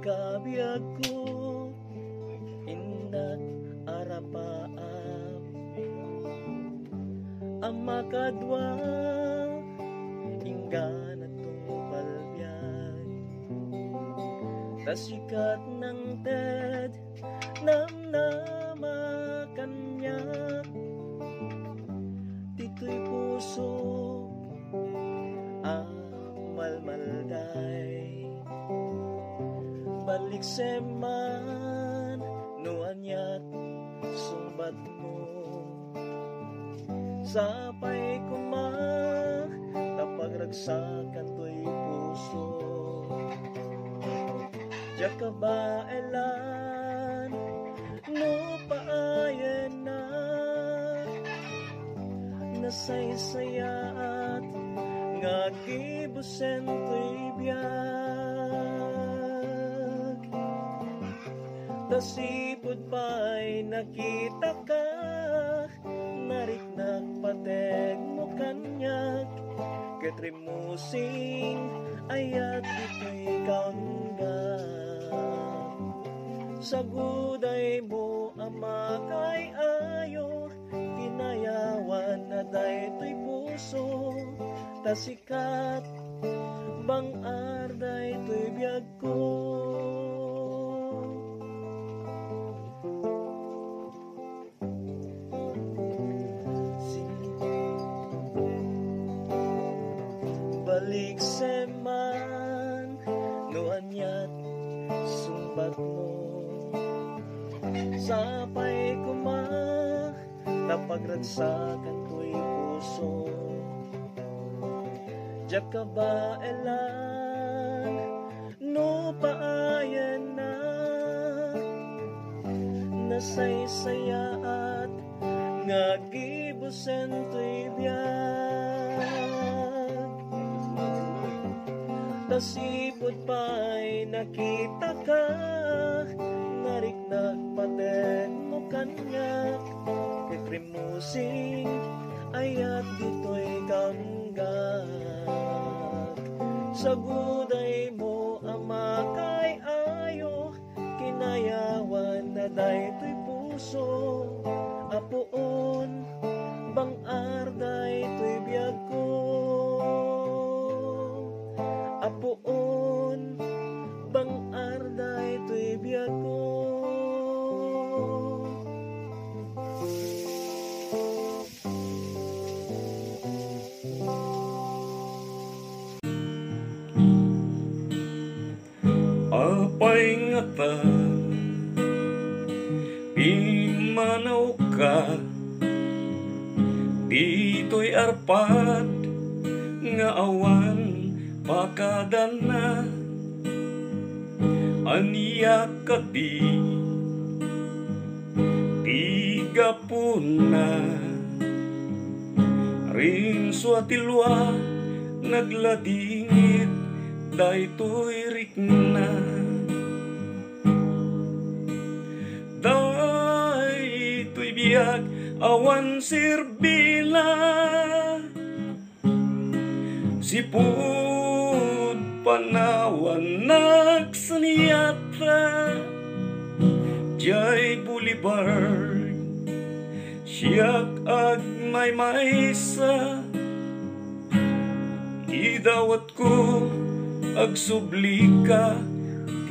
kabiyag ko inat arapaap ang makadwa inggan at palbiyag tasikat ng ted namnama kanya tito'y puso ang malmalday balik seman nuanyat sumbat mo sapay kumah napagragsakan to'y puso jaka ba elan no paayan na nasaysayaat nga gibusen to'y biyag tasipod pa'y nakita ka nariknak pateg mo kanyak katrimusing ayat ito'y kaunggap sa guday mo ama kay ayo kinayawan na dayto'y puso tasikat bang arday to'y biyag ko balik seman nuanyat sumbat mo sapay kumah napagragsakan ko'y puso jaka ba elan no paayan na nasaysayaat nga gibusen to'y biyag tasipod pa'y nakita ka nariknak paten mo kanyak kitrimusing ayat dito'y kanggak sa guday mo ama kay ayo kinayawan na dayto'y puso apuon bang arday to'y biyag ko apuon bang arday to'y biyag ko apay ngata pimanaw ka dito'y arpad nga awan pakadana aniya kadi tiga puna rin suatilwa nagladingit dayto'y rikna dayto'y biyag awan sirbila sipud panawan nagsaniyata jay Boulevard siyak agmay maysa idawat ko agsublika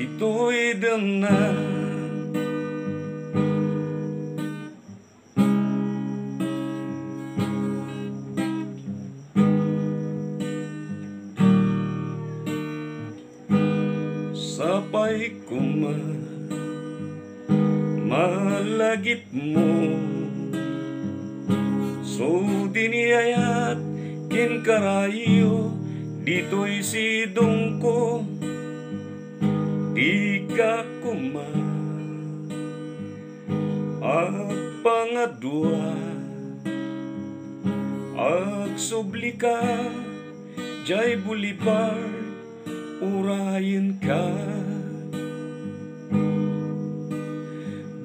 ito'y dana sapay kuma malagip mo so diniyayat kinkarayo dito'y sidong ko di ka kuma at pangadwa agsublika jay Boulevard urayin ka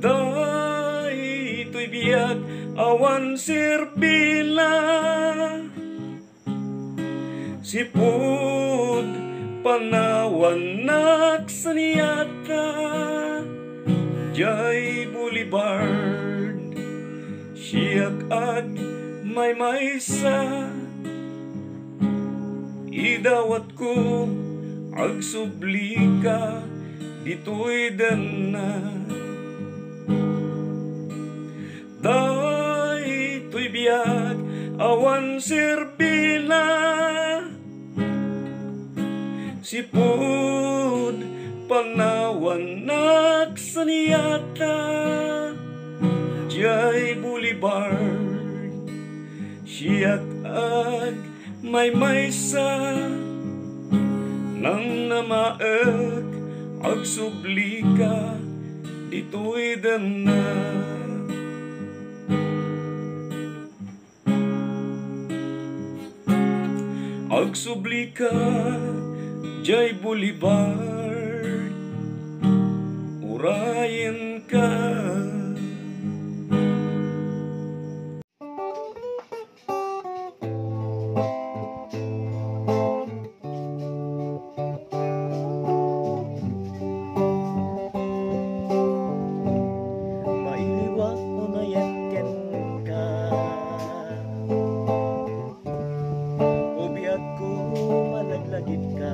dayto'y biyag awan sirbila sipud panawanak saniyata jay Boulevard siyak ag may maysa idawat ko ag sublika dito'y dana daytoy biyag awan serbila sipud panawanak saniyata jay Boulevard siyak ag may maysa nang namaek ag sublika dito'y dana ag sublika jay Boulevard urayan ka. Mailiwa o nayakken ka o biyag ko malaglagit ka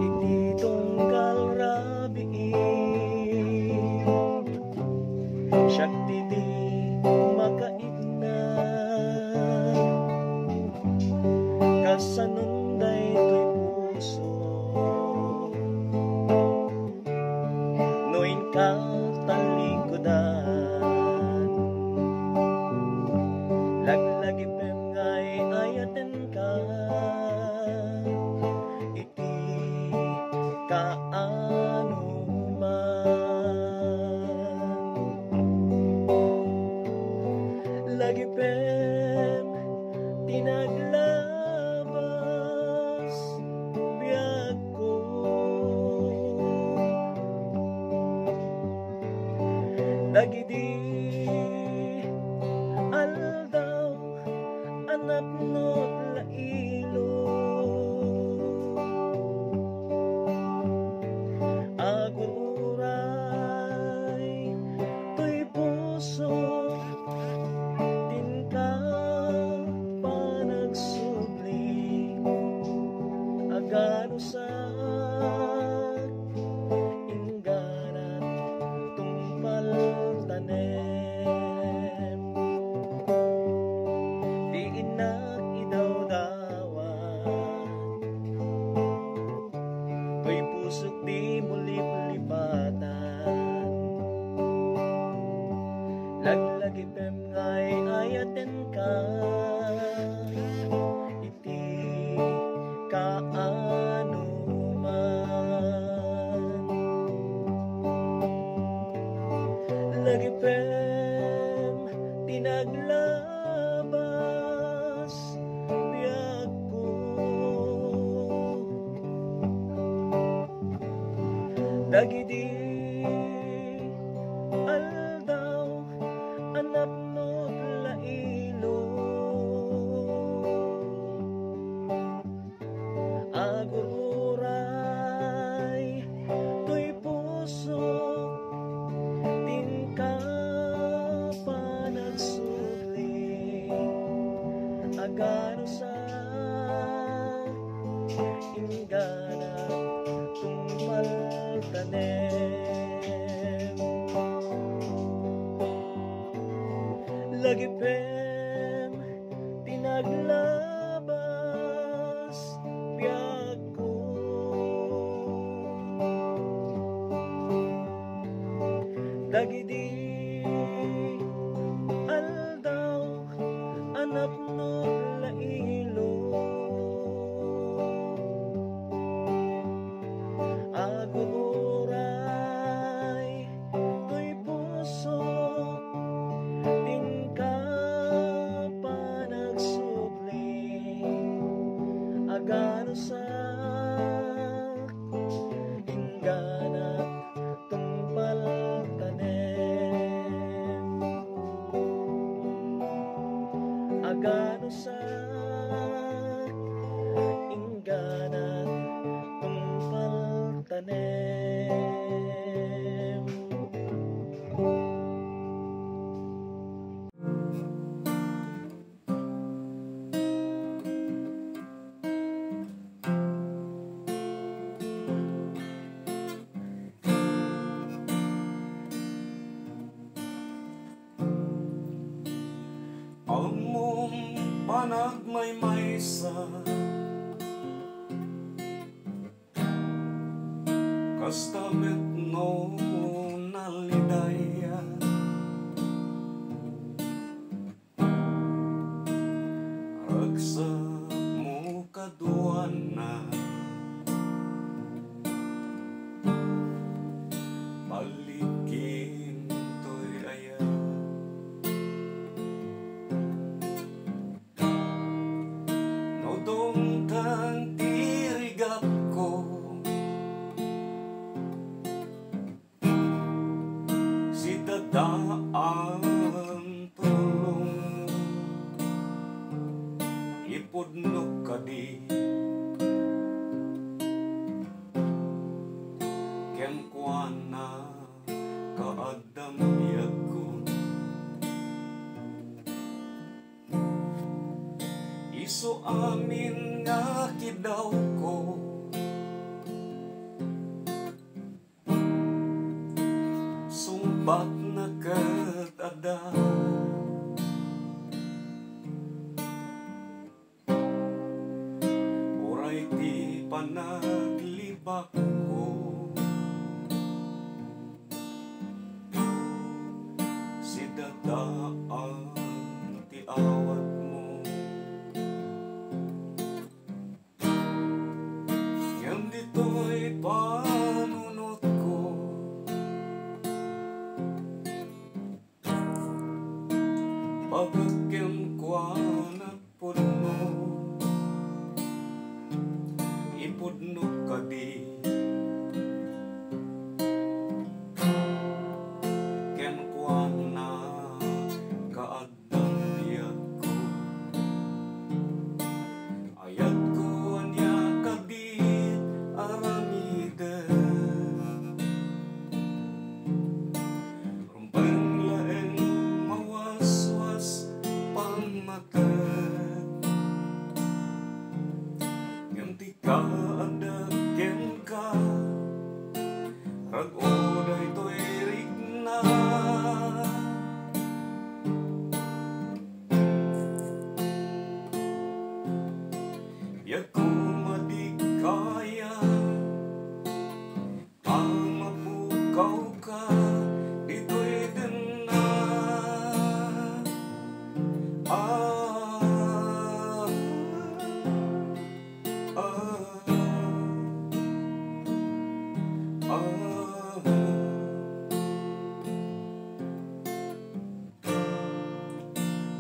iti tunggal rabiin syakti di makaigna kasanunday to'y puso noin ka talingkodan laglagi pengay ayaten ka iti kaano man lagi pem tinaglabas biyag ko dagiti aldaw anak no lailo aguray to'y puso din ka panagsubli agano sa ingganat tumpal tanem di inak idawdawan to'y pusok di mulip-lipatan laglagi pemngay ayaten ka iti kaano man lagi pem tinaglabas biyag ko dagiti aldaw anak no lailo aguray to'y puso din ka panagsubli agano sa ingganat tumpal tanem lagi pem tinaglabas biyag ko dagiti aldaw anak no lailo aguray to'y puso din ka panagsubli agano sa ingganat tumpal tanem agano sa isa kastamet no nalidaya raksa mo kaduana balikin to'y aya nodong tang tirigat ko si dadaan tulong ipudno kadi ken kuana kaadam biyag ko iso amin nga kidaw ko sumbat na katada uray ti panaglibak ko si dadaan ti awat mo ngem dito'y panunot ko pagkem kuana pudno ipudno kadi ken kuana kaadam biyag ko ayat ko anya kadit aramide rumpeng laeng mawaswas pangmatag ngem ti kaada ken ka rag-oday to'y rigna biyag ko madikaya ang mapukaw ka dito'y dena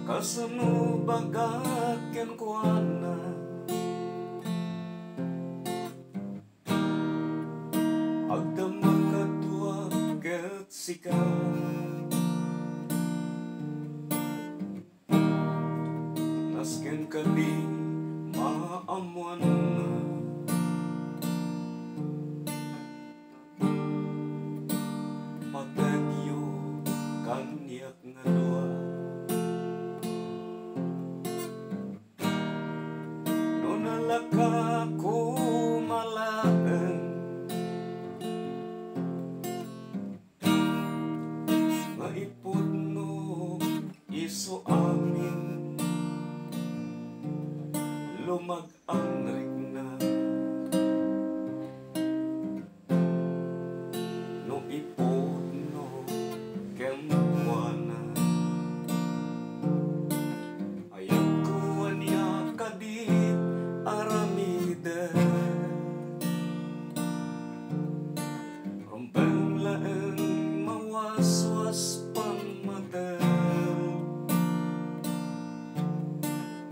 kasano bagak ken kuana agdam makadua ket sika nasken kadi maamuan na patagyo kanyak nga dua no nalaka ko malaeng nga ipudno iso amin lumag-ang rigna no ipudno ken kuana ayat ko anya kadit aramide rumpeng laeng mawaswas pangmatag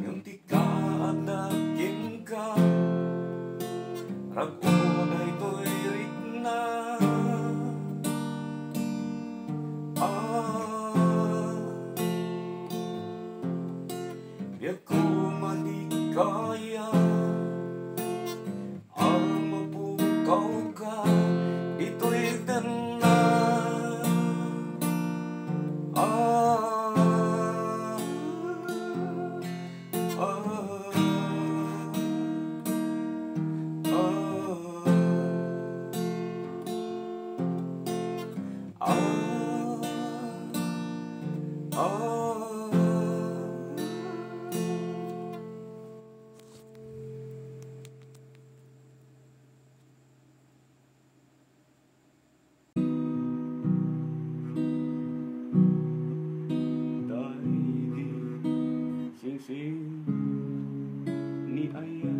ngem ti kaada ken ka rag-oday to'y rigna biyag ko madikaya ang mapukaw ka dito'y dena gising ni Aya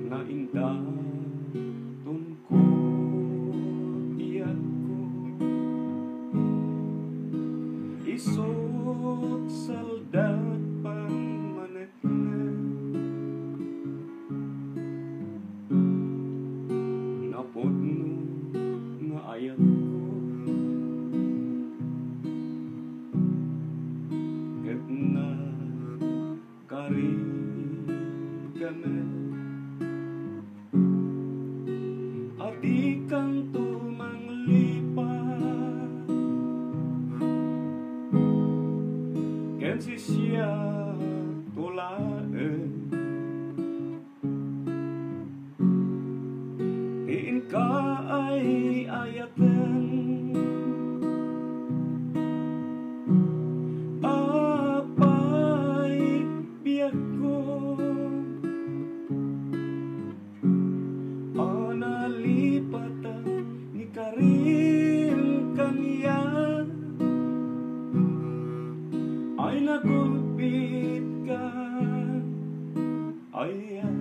nga inda tungko iyak ko isot saldat pang manet na napodno nga ayat ko ket na karigamen adi kang tumanglipat ken si siya tulaen tiin ka ay ayaten apay biyak ko analipatan ni karin kaniya ay nagulpit ka ayan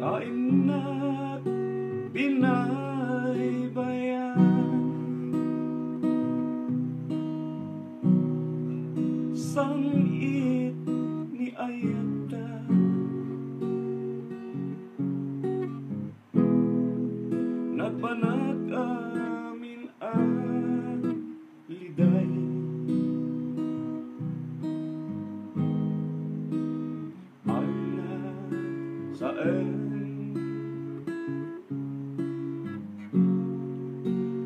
kainat binaybayan sangit ni ayata nagbanag amin ang liday ay na saan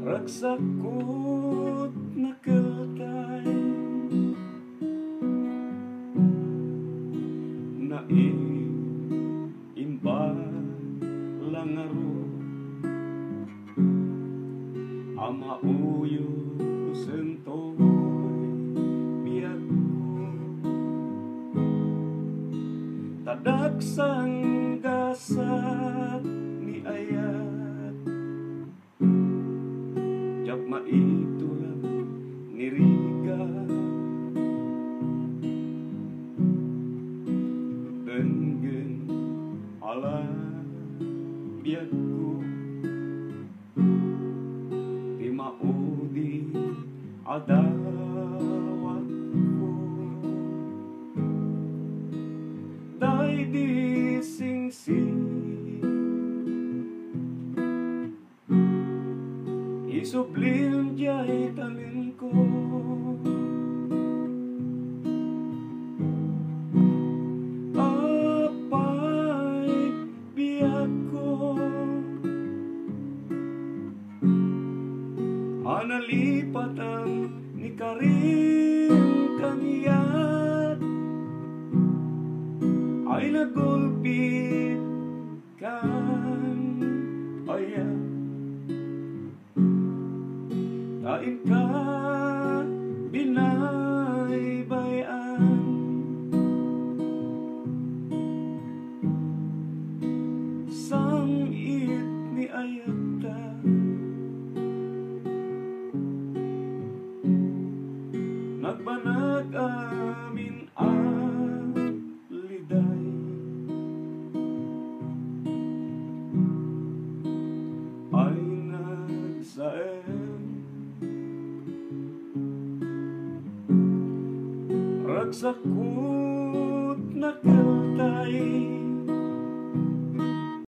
ragsakot na kaltay na imba langaro ama uyo sentoy biyak ko tadagsang gasat ni ayat jak maitulang niriga denggen ala biyak ko di maudi adawat ko dai di sing-sing isublim jay talin ko apay biyak ko analipatan ni karin kaniyat ay nagulpit kan ayan kain ka binaybayan sangit ni ayata nagbanag amin ang liday ay nagsaen ragsakot na kaltay